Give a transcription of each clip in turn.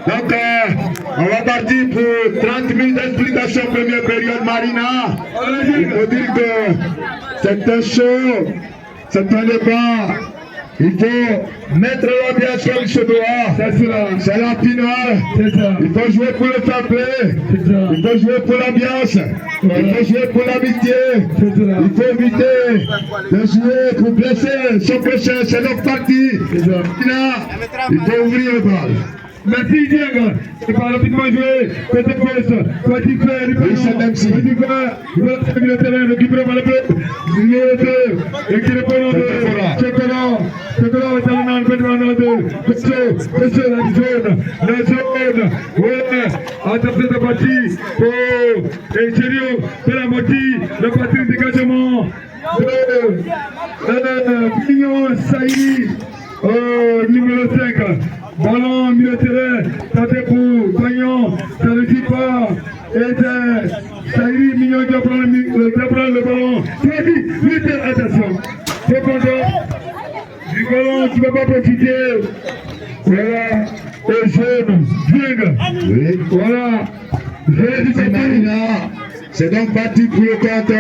Donc, on va partir pour 30 minutes d'explication première période Marina. Il faut dire que c'est un show, c'est un débat. Il faut mettre l'ambiance comme il se doit. C'est la finale. Il faut jouer pour le fair play. Il faut jouer pour l'ambiance. Il faut jouer pour l'amitié. Il faut éviter de jouer pour blesser son prochain. C'est notre partie. Là, il faut ouvrir le bal. Merci Diego, c'est pas rapidement joué, côté poste, côté frère, du frère, le terrain, le guibre va le bleu, et qui répond de Chocolat est dans le pédron de la zone, ouais, attention de partie, oh, et sérieux, de la moitié, le parti de dégagement, de Pignon Saïli, numéro 5. Ballon, milieu de terrain, tenté pour Gagnon, ça ne dit pas. Et c'est Saïri Mignon qui prend le ballon. Très vite, attention. Cependant, du ballon qui ne va pas profiter. Voilà, et jeune, Dieng. Oui. Voilà. C'est Marina. C'est donc parti pour le compte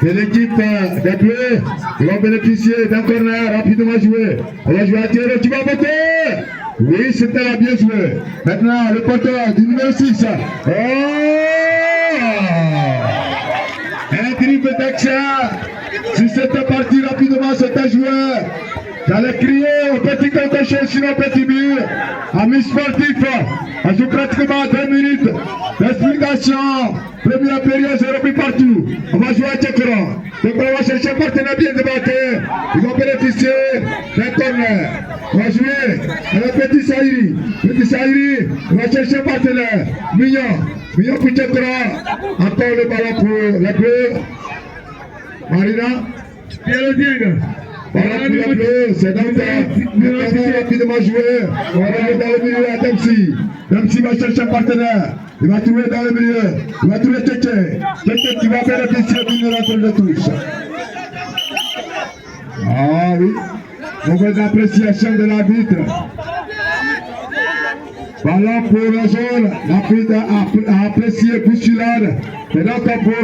de l'équipe des Bleus. Ils vont bénéficier d'un corner rapidement joué. On va jouer à tir qui va voter. Oui, c'était là bien joué. Maintenant, le porteur du numéro 6. Oh! Un dribble d'action. Si c'était parti rapidement, c'était joué. J'allais crier au petit cantoché, sinon petit mur. Amis sportifs, on joue pratiquement 2 minutes d'explication. Première période, 0 but partout. On va jouer à Tchekora. Donc on va chercher un partenaire bien débattu. Ils vont bénéficier d'un corner. On va jouer avec Petit Saïri. Petit Saïri, on va chercher un partenaire. Mignon pour Tchekora. Encore le ballon pour les Bleus. Marina. Pierre Dieng. C'est donc rapidement joué. On va aller dans le milieu à Dempsey. Dempsey va chercher un partenaire. Il va trouver dans le milieu. Il va trouver Teke. Teke qui va bénéficier d'une rencontre de touche. Ah oui. Mauvaise appréciation de l'arbitre. Ballon pour la jaune. L'arbitre a apprécié bousculade. Et donc pour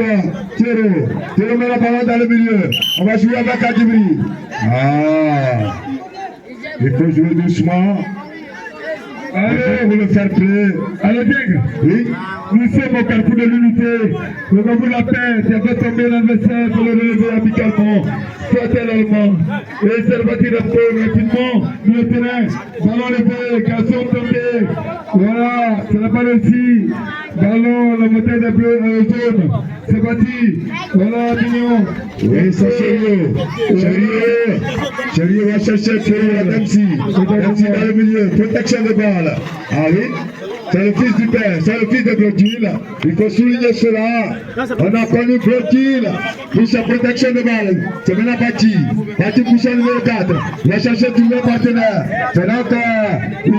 Thierry. Thierry met le ballon dans le milieu. On va jouer avec Adjibri. Ah. Il faut jouer doucement. Allez, vous le faire play. Allez, Dieng. Oui. Nous sommes au carrefour de l'unité. Nous avons la peine. Il a fait tomber l'adversaire pour le relever amicalement. Soit l'allemand. Et ça va tirer un peu rapidement. Le terrain. Ballon levé. Garçon tombé. Voilà. Ça n'a pas réussi. Ballon, la montée des bleus jaune. C'est parti. Voilà, Mignon. Oui, c'est Chérieux. Chérieux va chercher Chérieux à Dempsey. Dempsey dans le milieu. Protection de balle. Ah oui. C'est le fils du père, c'est le fils de Blotil. Il faut souligner cela. On a connu Blotil pour sa protection de balle. C'est maintenant Bati. Bati pour son numéro 4. Il a cherché tous les partenaires. C'est donc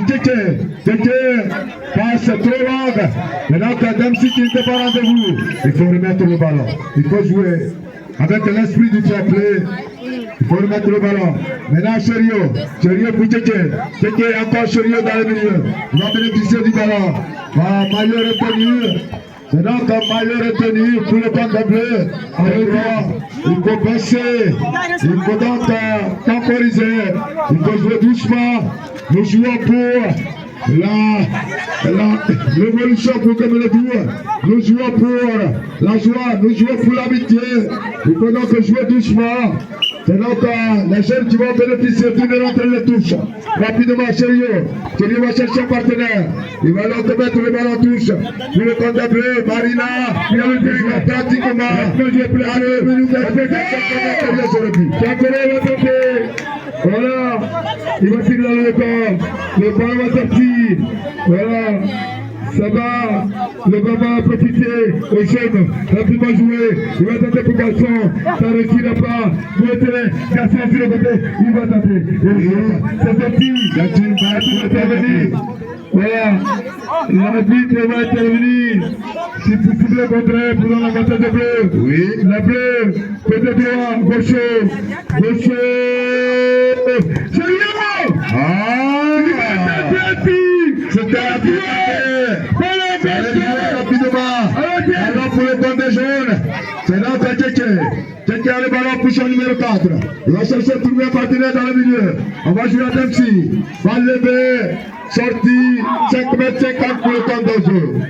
Teke passe trop longue. Maintenant Dempsey qui n'était pas rendez-vous. Il faut remettre le ballon. Il faut jouer avec l'esprit du fair play. Il faut remettre le ballon. Maintenant, Chérieux pour Teke. Teke encore Chérieux dans le milieu. Il va bénéficier du ballon. Maillot retenu. C'est donc un maillot retenu pour le camp de bleu. Il faut passer. Il faut donc temporiser. Il faut jouer doucement. Nous jouons pour l'évolution pour comme le tour. Nous jouons pour la joie. Nous jouons pour l'amitié. Il faut donc jouer doucement. C'est donc les jeunes qui vont bénéficier d'une rentrée de touche. Rapidement, Chérieux va chercher un partenaire. Il va donc mettre le ballon en touche. Pour le compte de bleu, Marina, il a pratiquement. Voilà, il va tirer dans le corps. Le ballon va sortir. Voilà. Ça va, le ballon va profiter au jeune, rapidement joué, il va tenter pour Garçon, ça ne réussira pas, le terrain, Garçon sur le côté, il va tenter, c'est sorti, va intervenir, voilà, l'arbitre va intervenir, si possible le contraire pour dans l'avantage de bleu, oui, la bleue, côté droit, gauche, c'est rien, c'était Alors pour le compte des jaunes, c'est notre Tchéké. Tchéké a le ballon pour son numéro 4. Il va chercher à trouver un partenaire dans le milieu. On va jouer à Dempsey. Balle levée, sortie, 5 mètres 50 pour le compte des jaunes.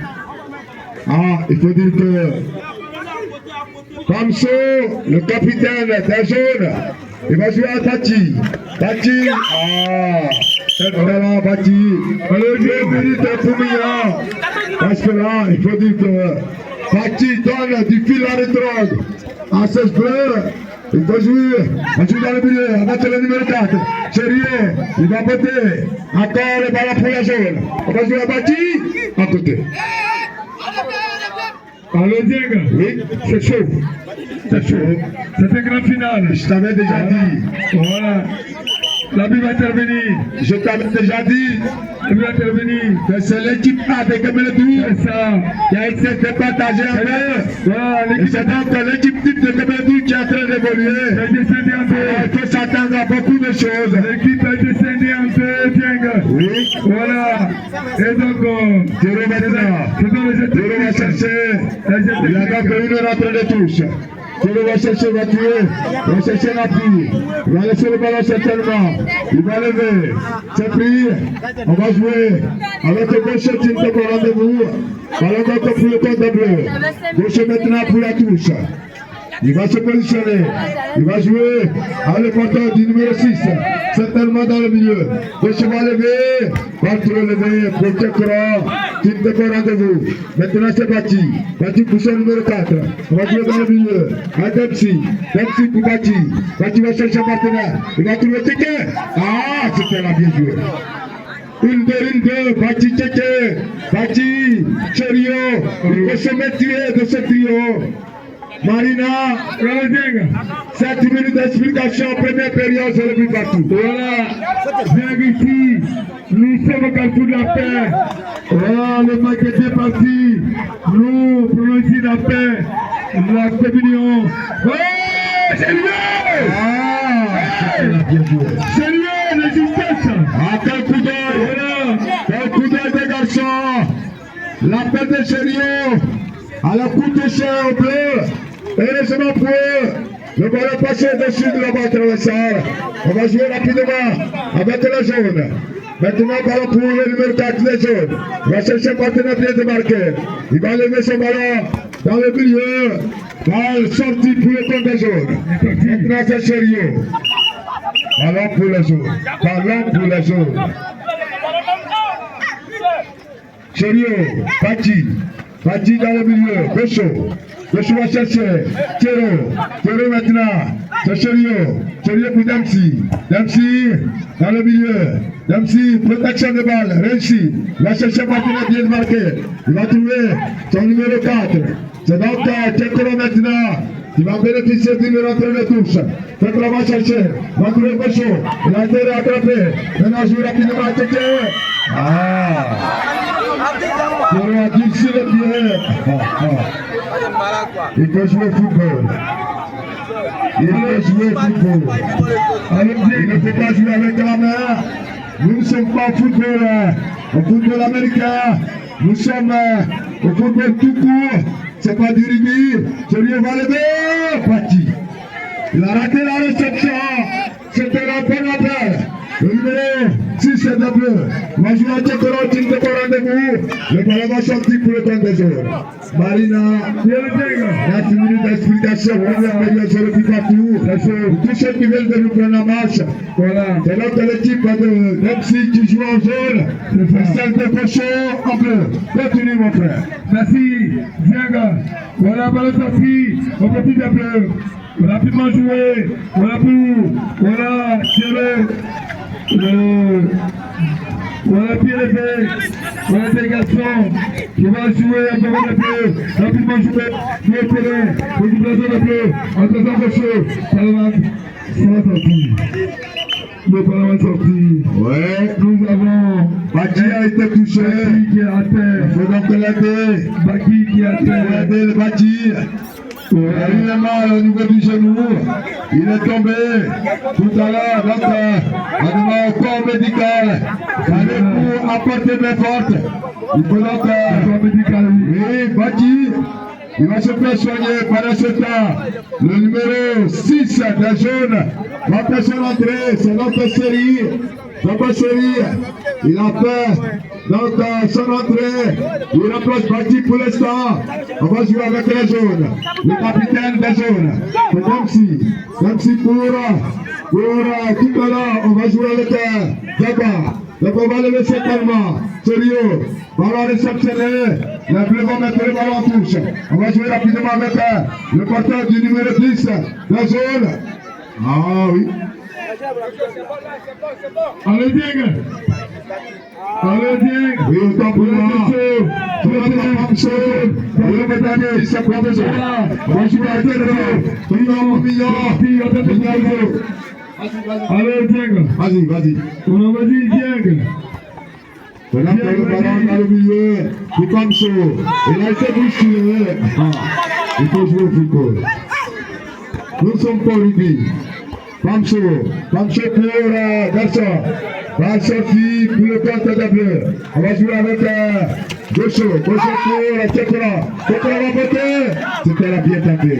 Ah, il faut dire que Kamso, le capitaine des jaunes, il va jouer à Tati. Tati, c'est vraiment Tati. Le 2 minutes pour Milan. Parce que là, il faut dire que Tati donne du fil à drogue à ses joueurs. Il faut jouer dans le milieu, avec le numéro 4. Sérieux, il va botter. Encore le ballon pour la jaune. On va jouer à Tati à côté. Allô Diego, Oui, c'est chaud. C'est chaud. C'est un grand final. je t'avais déjà dit. Voilà. L'arbitre va intervenir. Je t'avais déjà dit Il va intervenir. que c'est l'équipe A de Kemeledou C'est ça. qui a été départagée en deux. Voilà, Et c'est donc l'équipe type de Kemeledou qui est en train d'évoluer. est descendue en deux. Il faut s'attendre à beaucoup de choses. L'équipe est descendue en deux, Diego. Oui, Voilà. Et donc, Théro maintenant. Théro va chercher. Il a donc une rentrée de touche. Théro va chercher, va tuer. Va chercher l'appui. Il va laisser le ballon certainement. Il va lever. C'est pris. On va jouer avec le gauche qui est au rendez-vous. Ballon donc pour le compte de bleu. Gauche maintenant pour la touche. Il va se positionner. Il va jouer à le porteur du numéro 6. Certainement dans le milieu. Gauche va lever. Contre lever. Pour Tchekra. Qui est au rendez-vous. Maintenant c'est Bati. Bati pour son numéro 4. On va jouer dans le milieu. À Dempsey. Dempsey pour Bati. Bati va chercher un partenaire. Il va trouver Tchéké. Ah, c'était là bien joué. Une, deux, Bati Tchéké. Bati, Cherio. Il faut se mettre de ce trio. Marina, 7 minutes d'explication, première période, c'est le but partout. Voilà, viens ici, nous sommes au carrefour de la paix. Voilà, le match est parti. Nous prenons ici la paix, la communion. Oh, sérieux! Bien joué. Sérieux, résistance! Quel coup d'œil! Voilà, Quel coup d'œil des garçons! La paix de sérieux! À la coup touché au bleu! Heureusement pour eux, le ballon passé au-dessus de la barre traversale. On va jouer rapidement avec la jaune. Maintenant, ballon pour le numéro 4, les jaunes. Il va chercher un partenaire bien démarqué. Il va lever son ballon dans le milieu. Balle sortie pour le compte des jaunes. Maintenant, c'est sérieux. Ballon pour les jaunes. Ballon pour les jaunes. Sérieux, Bati. Bati dans le milieu. Bécho. Bécho va chercher. Théro. Théro maintenant. C'est Sérieux. Sérieux pour Dempsey. Dempsey dans le milieu. Dempsey, protection de balle. Réussi. Il va chercher un partenaire bien marqué. Il va trouver son numéro 4. C'est donc Tchékoro maintenant. Il va bénéficier d'une rentrée de touche. Tchékoro va chercher. Il va trouver Bécho. Il a été rattrapé. Maintenant, joue rapidement à Tchéké. Il a durci le pied. Il peut jouer au football. Il peut jouer au football. Il ne peut pas jouer avec la main. Nous ne sommes pas au football américain. Nous sommes au football tout court. C'est pas du rugby. Sérieux va lever. Parti. Il a raté la réception. C'était la bonne appel. Le numéro 6 c'est de bleu. On va jouer à Tchékoro, qui est au rendez-vous. Le ballon va sortir pour le compte des jaunes. Marina, 9 minutes d'explication. Première période sur le but partout. Tous ceux qui veulent de nous prendre la marche. Voilà. C'est notre l'équipe de Dempsey qui joue en jaune. Celle de Cochon en bleu. Continue mon frère. merci, Diego. Voilà, ballon sorti, au petit de bleu. Rapidement joué, voilà tiré, voilà pied levé, voilà des garçons qui vont jouer un peu de bleu, rapidement joué, pied tiré, récupération de bleu, en faisant gauche, ça va sortir. Le ballon est sorti. Ouais. Nous avons Baki a été touché. Baki qui est à terre. Il faut donc l'aider. Baki qui est à terre. Aider le Baki. Il a eu mal au niveau du genou. Il est tombé tout à l'heure. Donc, on au corps médical. Allez pour apporter main forte. Il faut donc corps médical. Oui, Baki. Il va se faire soigner pendant ce temps. Le numéro 6 de jaune va faire son entrée. C'est notre série. Notre série. Il a fait donc son entrée. Il remplace Baki pour l'instant. On va jouer avec les jaunes. Le capitaine des jaunes. C'est comme si pour tout à l'heure, on va jouer avec Gaba. Donc on va le laisser calmement. Sérieux. Ballon réceptionné. Les bleus vont mettre le ballon en touche. On va jouer rapidement avec le porteur du numéro 10, la zone. Ah oui. Allez, Dieng. Allez, Dieng. Oui, autant pour moi. On va jouer avec ça pour besoin. On va jouer avec million. Allez, Dieng. Vas-y. On va dire Dieng. On a pris le ballon dans le milieu, c'est comme ça. Il a été bousculé. Il faut jouer au football. Nous ne sommes pas au rugby. Comme ça pour Garçon. Va sortir pour le compte de bleu. On va jouer avec Gaucho pour Tchekora. Tchekora va voter. C'était la bien tapé.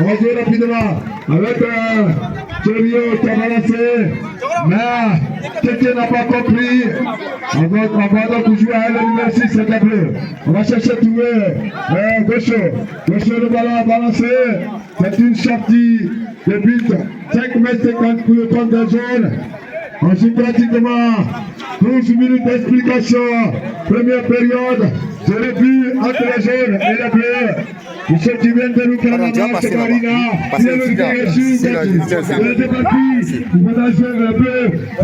On va jouer rapidement avec Cherio qui a balancé. Mais quelqu'un n'a pas compris. On va donc jouer à le numéro 6, c'est la bleu. On va chercher à trouver Gaucho, le ballon a balancé. C'est une sortie de but. 5 mètres 50 pour le compte de jaune. On joue pratiquement 12 minutes d'explication. Première période, c'est le but entre les jaunes et les bleus. Pour ceux qui viennent de nous faire la main, c'est Marina. Il est le gars ici. C'est parti. On va jouer le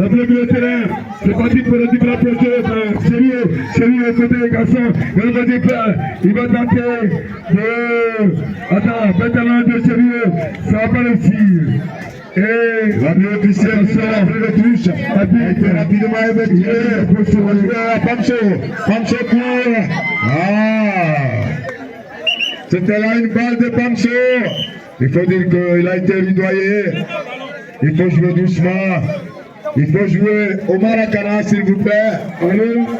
bleu milieu terrain. C'est parti pour le double approche. Sérieux, côté les garçons. Il va tenter de. Attends, maintenant de sérieux. Ça va pas réussir. Et la mieux officielle sera après le touche. Rapidement évacué. Pamcho court. C'était là une balle de Pamcho. Il faut dire qu'il a été rudoyé. Il faut jouer doucement. Il faut jouer au Maracana, s'il vous plaît.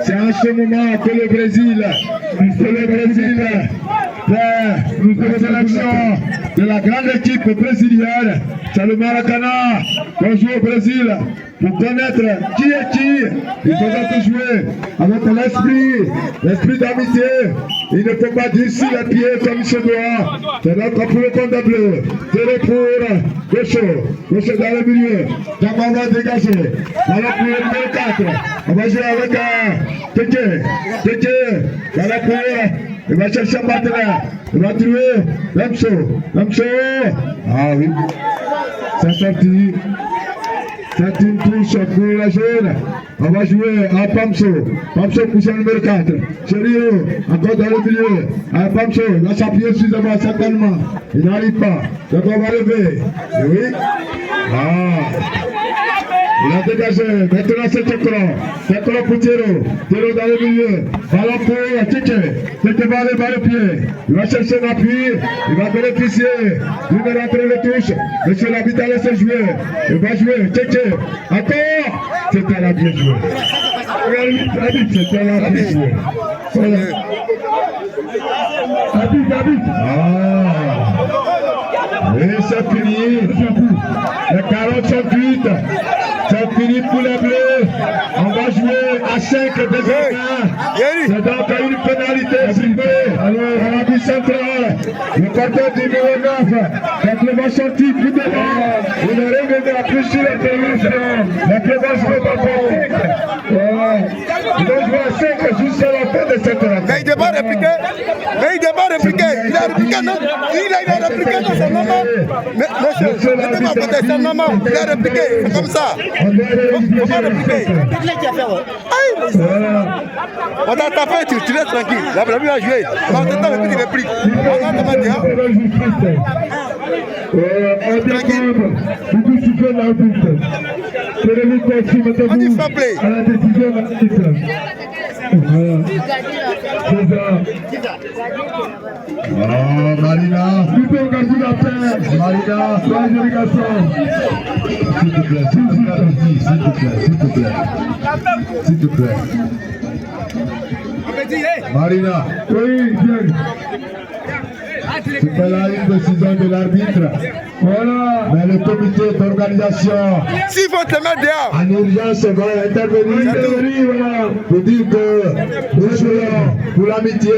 C'est en ce moment que le Brésil fait une sélection de la grande équipe brésilienne. C'est le Maracana qu'on joue au Brésil. Pour connaître qui est qui, il faut donc jouer avec l'esprit d'amitié. Il ne faut pas d'ici les pieds comme il se doit. C'est donc pour le compte de bleu. C'est pour Gaucho dans le milieu. Donc on va dégager. Alors pour le numéro 4, on va jouer avec Teke. Dans la cour, il va chercher un partenaire. Il va trouver Lamso. Ah oui. C'est sorti. C'est une touche pour la jaune. On va jouer à Pamso. Pamso pour son numéro 4. Sérieux, encore dans le milieu. À Pamso, il va s'appuyer suffisamment certainement. Il n'arrive pas. Donc on va lever. Et oui. Il a dégagé. Maintenant c'est Tchekora pour Théro. Théro dans le milieu. Ballon pour Teke va aller le pied. Il va chercher un appui. Il va bénéficier d'une rentrée de touche. Monsieur l'arbitre a laissé jouer. Il va jouer. Teke. Encore. C'était la bien joué. C'était la bien joué. Et c'est fini. Les 48. C'est fini pour les bleus. On va jouer à 5 désormais. C'est donc une pénalité sifflée. Alors, à la but centrale, le porteur du numéro 9, quand il va sortir plus devant, il ne reviendra plus sur la télévision. La prévention est pas possible. Il doit jouer à 5 jusqu'à la fin de cette rencontre. Mais il ne va pas répliquer. Il a répliqué, non? Il a répliqué dans son maman. Mais monsieur, ne pas côté sa maman. Il a répliqué. C'est comme ça. On va répliquer. On t'a tapé, tu restes tranquille. La première a joué. On t'attend et puis tu répliques. On va te mettre. On dit fair play. C'est ça. Oh, Marina. Plutôt garçon d'affaires. Marina. Sois joli garçon. S'il te plaît, s'il te plaît, s'il te plaît, s'il te plaît. S'il te plaît. Marina. Oui, bien. C'est pas la une décision de l'arbitre. Voilà. Mais le comité d'organisation S'il faut te mettre dehors. en urgence va intervenir Voilà. pour dire que nous jouons pour l'amitié,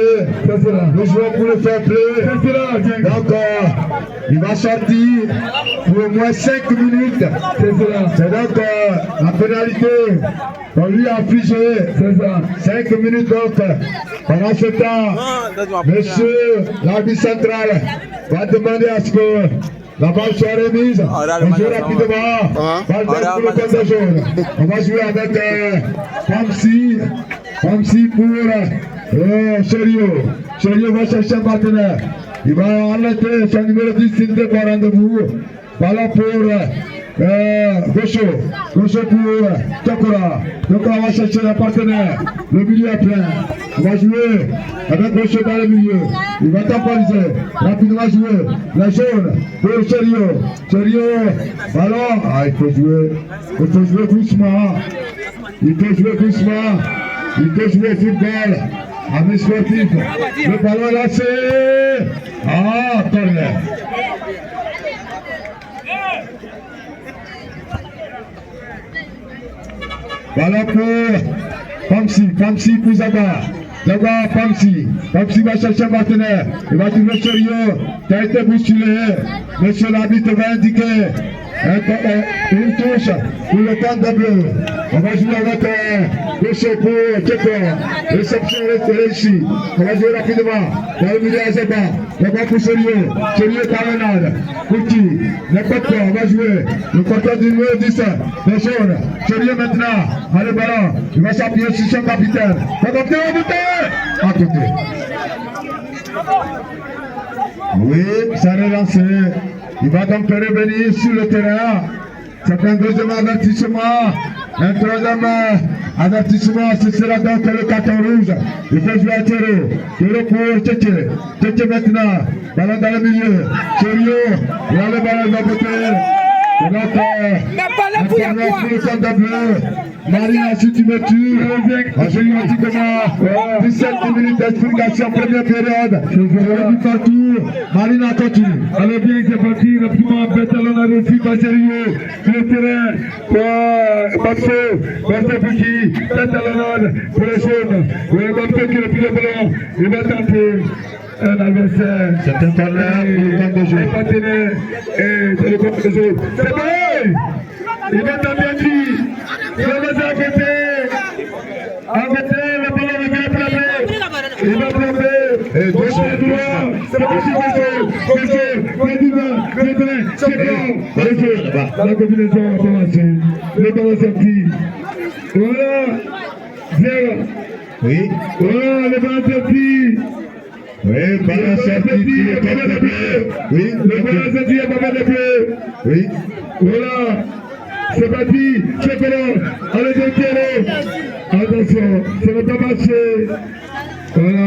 C'est cela. nous jouons pour le fair play. C'est cela, Jack. Donc, il va sortir pour au moins 5 minutes. C'est cela. C'est donc la pénalité qu'on lui a infligée. C'est ça. 5 minutes donc. Pendant ce temps, monsieur l'arbitre central va demander à ce que la balle soit remise. On joue rapidement. Balle d'or pour le compte de jaune. On va jouer avec Pamsi. Pamsi pour Cherio. Cherio va chercher un partenaire. Il va enlever son numéro 10 s'il te prend rendez-vous. Ballon pour Gaucho. Gaucho pour Tokora. Tokora va chercher un partenaire. Le milieu est plein. On va jouer avec Gaucho dans le milieu. Il va temporiser. Rapidement jouer. La jaune pour Cherio. Cherio. Ballon. Ah, il faut jouer. Il faut jouer doucement. Il faut jouer doucement. Il faut jouer au football. Amis sportifs. Le ballon est lancé. Ah, corner. Ballon pour Pamsi. Pamsi pour Zaga. Zaga, Pamsi. Pamsi va chercher un partenaire. Il va trouver Cherio qui a été bousculé. Monsieur l'arbitre va indiquer une touche pour le camp de bleu. On va jouer avec Gaucho pour Tcheko. Réception réussie. On va jouer rapidement. Dans le milieu à Zaga. Zaga pour Cherio. Cherio Caronade. Kouti. N'importe quoi. On va jouer. Le porteur du numéro 10. Les jaunes. Cherio maintenant. Allez, ballon. Il va s'appuyer sur son capitaine. Va compter au buteur. À côté. Oui, ça est relancé. Il va donc revenir sur le terrain. C'est un deuxième avertissement. Un troisième avertissement, ce sera donc le carton rouge. Il faut jouer à Théro. Théro pour Tchétché. Tchétché maintenant. Ballon dans le milieu. Cherio. Il a le ballon de côté. Et donc, un corner pour le compte de bleu. Marina, si tu me tues, je lui dis comment 17 minutes d'explication, première période. Je du partout. Marina continue. Alors bien, c'est parti rapidement. Bertalon a reçu par Cherio. Le terrain pour Babso. Babso pour qui? Bertalon pour les jaunes. Babso qui replie le ballon. Il va tenter un adversaire. C'est un corner pour le compte de jeu. Un partenaire. Et c'est le compte de jeu. C'est bon! Il va tenter un tir. Il va passer à côté. À côté, le ballon va bien placer. Il va placer. Et Gaucho. C'est parti, Gaucho. La combinaison a commencé. Le ballon sorti. Voilà. 0. Oui. Voilà, le ballon sorti. Oui, ballon sorti pour le compte de bleu. Oui. Le ballon sorti à pas de bleu. Oui. Voilà. C'est parti. Tchekolo. Allez, Tchekolo. Attention, ça ne va pas marcher. Voilà.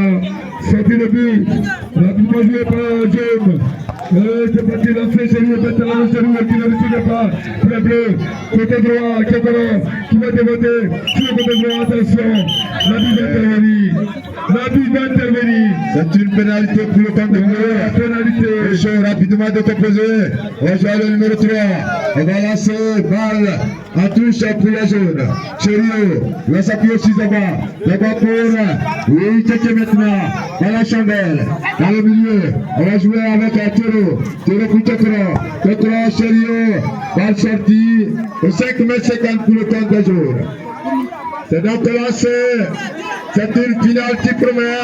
Sorti le but. Rapidement joué par Jaune. C'est parti lancer chez lui, Bertalon chez lui, qui ne le suit pas. Très bleu, côté droit, Tchekolo, qui va dévoter sur le côté droit, attention. L'abus va intervenir. L'abus va intervenir. C'est une pénalité pour le compte de bleu. Pénalité. Le jeu rapidement de composer. On joue le numéro 3. On va lancer balle en touche pour la jaune. Cherio, il va s'appuyer aussi Zaga. Zaga pour oui, Tchétché maintenant. Dans la chandelle, dans le milieu. On va jouer avec Théro. Théro pour Tokora. Tokora, Cherio. Balle sortie. Au 5 mètres 50 pour le compte de jaune. C'est donc lancé. C'est une finale qui promet.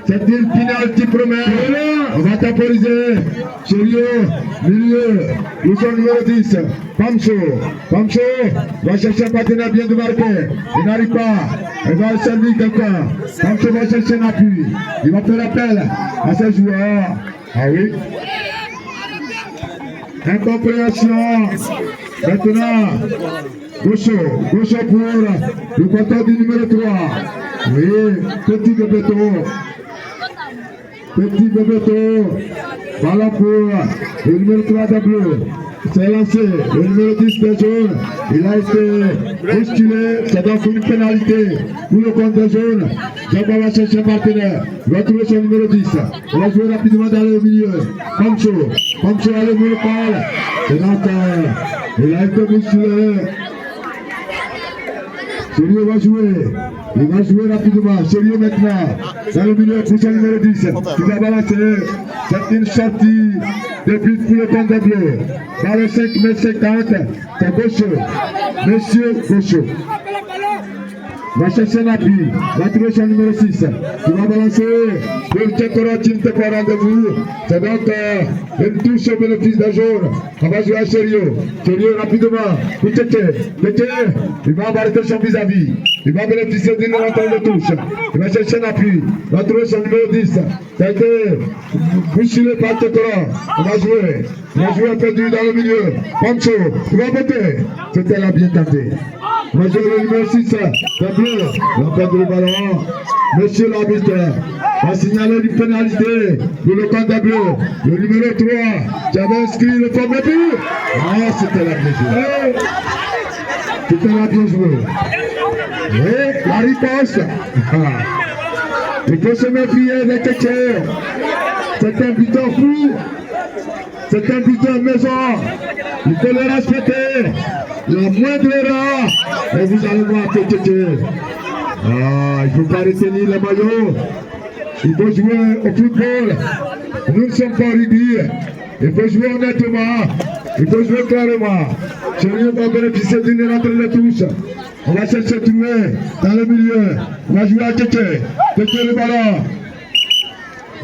C'est une finale qui promet. On va temporiser. Cherio, milieu. Ils sont numéro 10. Pamso. Pamso va chercher un partenaire bien démarqué. Il n'arrive pas. Il va servir quelqu'un. Pamso va chercher un appui. Il va faire appel à ses joueurs. Ah oui. Incompréhension. Maintenant. Gaucho pour le compteur du numéro 3. Oui, petit Bebeto. Petit Bebeto. Voilà pour le numéro 3 de bleu. C'est lancé. Le numéro 10 de jaune. Il a été bousculé. C'est donc une pénalité pour le compte de jaune. Jamba va chercher un partenaire. Il va trouver son numéro 10. Il va jouer rapidement dans le milieu. Pancho. Pancho a le numéro 4. C'est donc il a été bousculé. Sérieux va jouer. Il va jouer rapidement. Sérieux maintenant. Dans le milieu pour son numéro 10. Il va balancer. C'est une sortie de but pour le compte de bleu. Dans le 5m50. C'est Gaucho. Monsieur Gaucho. Va chercher un appui. Va trouver son numéro 6. Il va balancer. Pour Tchekoro Tinte pour rendez-vous. C'est donc une touche au bénéfice d'un jaune. On va jouer à Sérieux. Sérieux rapidement. Pour Tcheke. Il va arrêter son vis-à-vis. Il va bénéficier d'une rentrée de touche. Il va chercher un appui. Il va trouver son numéro 10. Ça a été bousculé par Tchekoro. On va jouer. Il va jouer perdu dans le milieu. Pancho. Il va voter. C'était là bien tenté. On va jouer le numéro 6. C'est bleu. Il va perdre le ballon. Monsieur l'arbitre va signaler une pénalité pour le camp de bleu. Le numéro 3 qui avait inscrit le fameux but. Ah, c'était la bien joué. C'était la bien joué. Oui, la riposte. Il faut se méfier des Tchétchènes. C'est un buteur fou. C'est un buteur maison. Il faut le respecter. La moindre erreur. Et vous allez voir que Tchétchènes. Ah, il ne faut pas retenir le maillot. Il faut jouer au football. Nous ne sommes pas rugby. Il faut jouer honnêtement. Il faut jouer clairement. Sérieux va bénéficier d'une rentrée de touche. On va chercher trouver dans le milieu. On va jouer à Tchétché. Tchétché le ballon.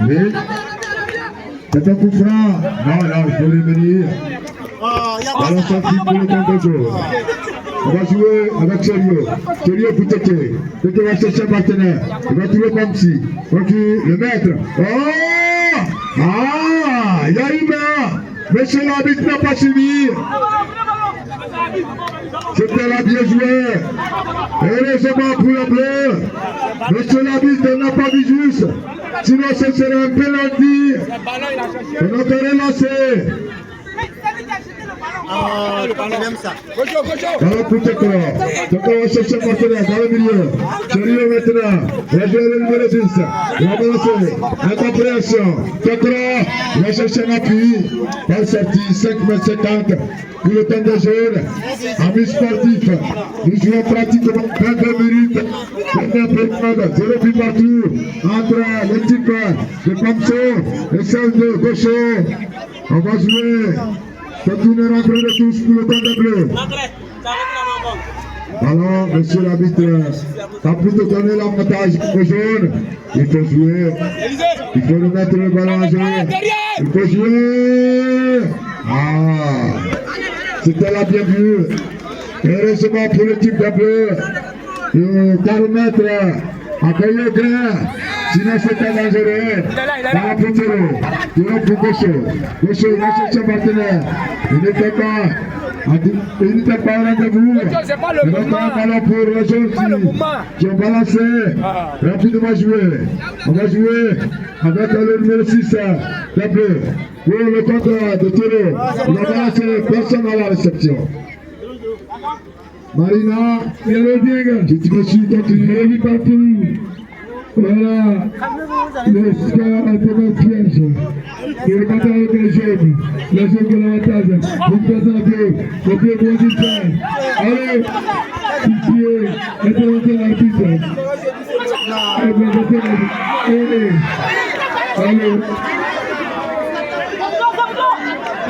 Oui. C'est un coup franc. Non, il faut revenir. Ballon sorti pour le compte de jeu. On va jouer avec Sérieux. Sérieux pour Tchétché. Tchétché va chercher un partenaire. Il va trouver Pamsi. Donc le maître. Oh! Ah! Il y a une main. Monsieur l'arbitre n'a pas suivi. C'était là bien joué. Heureusement pour le bleu. Monsieur l'arbitre n'a pas vu juste. Sinon ce serait un penalty. Et notre relancé. Le ballon aime ça. Ballon pour Tchétché. Tchétché va chercher un partenaire dans le milieu. Sérieux maintenant. Il va jouer le numéro 10. Il va balancer. Incompréhension. Tchétché va chercher un appui. Balle sortie 5m50. Pour le temps de jaune. Amis sportifs. Nous jouons pratiquement 22 minutes. Maintenant, Pétrode, 0 but partout. Entre l'équipe de Pamso et celle de Gaucho. On va jouer. C'est une rentrée de touche pour le temps de bleu. Alors, monsieur l'arbitre, a plutôt donné l'avantage au jaune. Il faut jouer. Il faut remettre le ballon à jaune. Il faut jouer. Ah, c'était là bien vu. Heureusement pour l'équipe de bleu. Le caromètre a payé au grain. Sinon c'était dangereux. Dans la poterie. Pour Gaucho. Gaucho va chercher un partenaire. Il n'était pas au rendez-vous. Il va prendre un ballon pour les jeunes qui ont balancé. Rapidement jouer. On va jouer avec le numéro 6 de bleu. Pour le contre de Théro. Il va balancer. Personne à la réception. Marina, tu te suis continué partout. Voilà, le score a été dans le piège. Le bataille avec les jeunes de l'avantage. Vous présentez le pied bon du temps. Allez, pitié, intervention l'arbitre. Allez.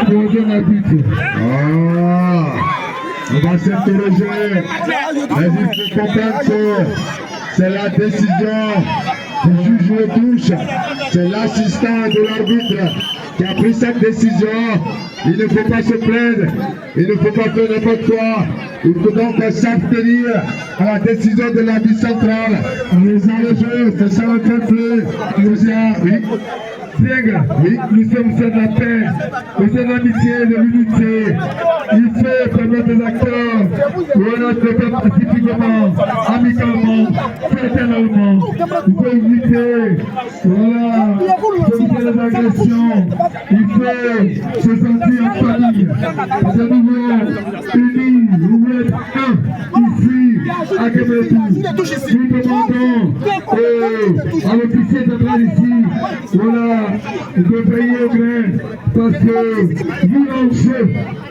Intervention l'arbitre. Ah, on va s'interroger. Mais il faut comprendre que c'est la décision du juge de touche. C'est l'assistant de l'arbitre qui a pris cette décision. Il ne faut pas se plaindre. Il ne faut pas faire n'importe quoi. Il faut donc s'abstenir à la décision de l'arbitre central. En laissant le jeu, c'est ça le fair play. Oui. Oui, nous sommes sur la paix, nous sommes l'amitié, de l'unité. Il faut permettre aux acteurs de notre pacifiquement, amicalement, fraternellement. Il faut éviter, voilà, les agressions. Il faut se sentir en famille. De nouveau, unis, nous voulons être un ici à Québec. Nous demandons à l'officier central ici, voilà, de payer au grain parce que vu l'enjeu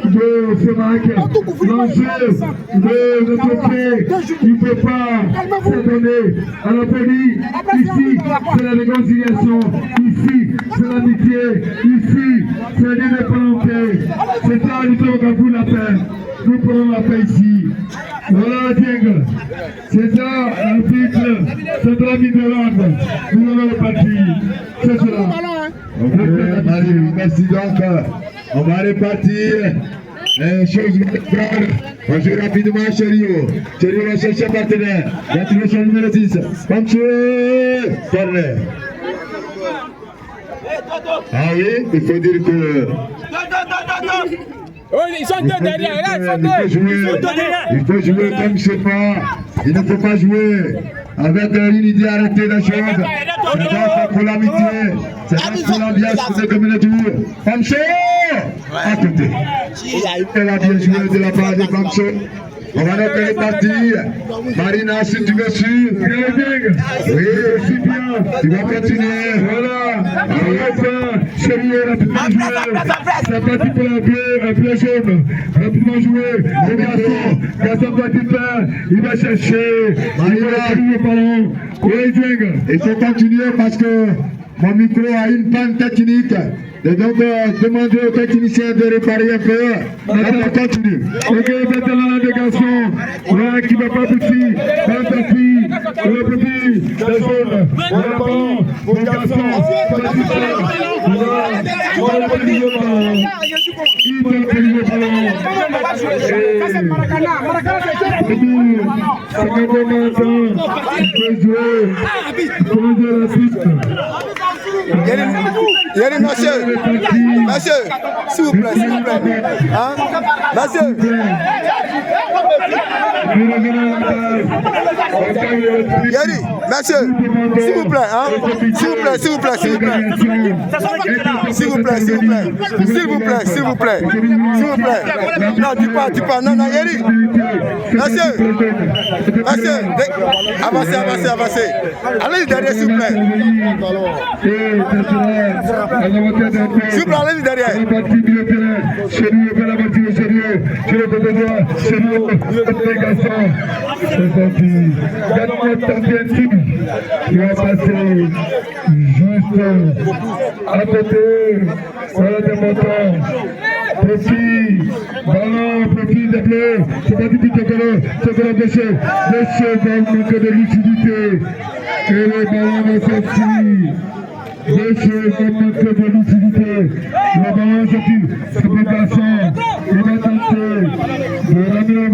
de ce match, l'enjeu de notre fait, il ne peut pas s'adonner à la police. Ici, c'est la réconciliation. Ici, c'est l'amitié. Ici, c'est l'indépendance. C'est ça, nous sommes pour la paix. Nous prenons la paix ici. Voilà, Dieng. C'est ça, l'article. C'est la vie de l'ordre. Nous allons repartir. C'est cela. Ok, Marie, merci donc. On va repartir. Chose grave. On joue rapidement Cherio. Cherio va chercher un partenaire. L'attribution numéro 10. Comme tu es. Corner. Ah oui, il faut dire que. Oh, ils sont deux derrière, là, ils sont deux. Il faut jouer comme c'est pas. Il ne faut pas jouer avec une idée arrêtée de chose. C'est pas pour l'amitié. C'est pas pour l'ambiance pour les communautés. Famso! À côté. Elle a bien joué de la part de Famso. On va donc repartir. Marina, si tu veux suivre. Oui, c'est bien. Tu vas continuer. Voilà. Chérie, rapidement jouer. C'est parti pour un bleu jaune. Rapidement jouer. Le garçon doit y faire. Il va chercher. Marina, le ballon. Oui, Djeng. Il faut continuer parce que mon micro a une panne technique. Et donc, demandez aux techniciens de réparer un peu. On continue. Ok, maintenant la délégation. Voilà, qui va pas aboutir. Fantasy, le petit, la zone. Voilà, bon, mon garçon. Voilà, le petit ballon. Il va le petit ballon. C'est un bon moment. Il peut jouer. Il faut jouer la piste. Yeri, monsieur, s'il vous plaît, s'il vous plaît. Hein? Monsieur. Yeri, monsieur, s'il vous plaît, hein? S'il vous plaît, s'il vous plaît, s'il vous plaît. S'il vous plaît, s'il vous plaît. S'il vous plaît, s'il vous plaît. S'il vous plaît. Non, dis pas. Non, Yeri. Monsieur, avancez. Allez derrière, s'il vous plaît. S'il vous plaît, allez derrière. Sérieux, la voiture, sérieux. Je le côté droit, sérieux. Les garçons, c'est parti. Donne-moi ta bien. Il va passer juste à côté. Voilà des montants. Profil, ballon, profil de bleu. C'est parti pour Tokolo. Tokolo gaucher. Gaucher va manquer de lucidité. Et le ballon est sorti. Gaucher va manquer de lucidité. Le ballon est sorti. C'est pour garçon. Il va tenter de ramener le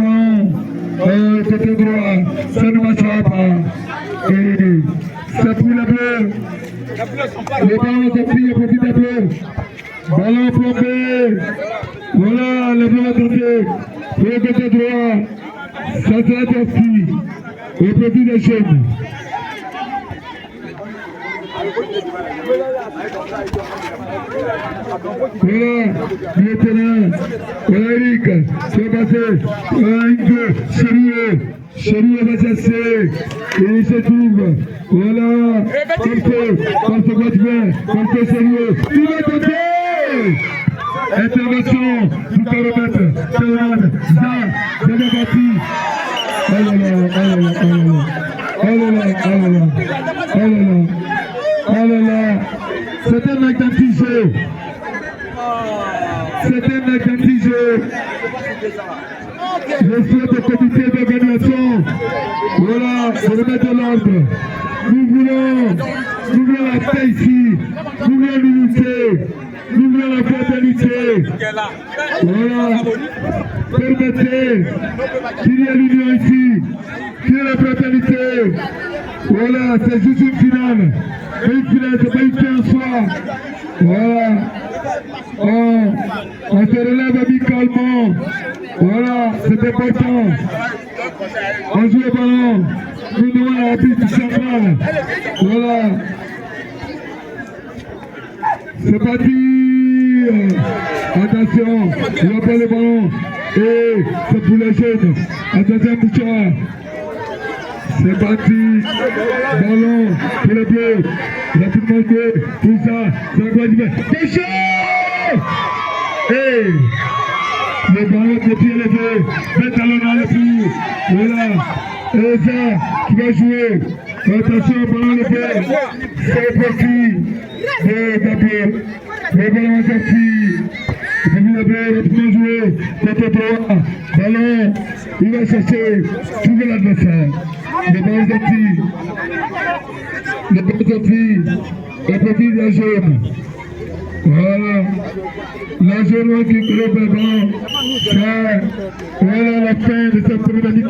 ballon côté droit. Ça ne marchera pas. Et c'est pour le bleu. Le ballon est sorti. Il profite de bleu. Ballon plombé. Voilà, le ballon tenté. Pour le côté droit. Ça sera sorti. Au profit des jeunes. Voilà, le terrain. Voilà Eric. C'est passé. Voilà Inge. Sérieux va chasser. Et il se trouve. Voilà. Comme ce que sérieux. Il va tenter. Intervention. Tout à remettre. Théoran. Ça. C'est débattu. Oh là là, c'est un acte anti-jeu. Je souhaite au comité d'organisation, voilà, de remettre de l'ordre. Nous voulons la paix ici, nous voulons l'unité, nous voulons la fraternité. Voilà, permettez qu'il y ait l'union ici, qu'il y ait la fraternité. Voilà, c'est juste une finale. Mais une finale, c'est pas une fin en soi. Voilà. On se relève amicalement. Voilà, c'est important. On joue le ballon. nous devons la piste centrale. Voilà. C'est parti. Attention, on va pas le ballon. Et c'est pour les jeunes. Attention, Bouchard. C'est parti. Ballon pour les bleus. Rapidement joué. Tout ça, c'est la quoi du Bouchard. Et le ballon de pied levé. Le talon dans le pied. Voilà. Et ça, qui va jouer. Attention, ballon levé. C'est parti. Et Gabriel. Le ballon est sorti. Il va rapidement jouer. Côté droit. Ballon. Il va chercher. Trouver l'adversaire. Le ballon est sorti. Le ballon est sorti. Et profil de la jaune. Voilà. La jaune qui crée le ballon. Voilà la fin de cette première mi-temps.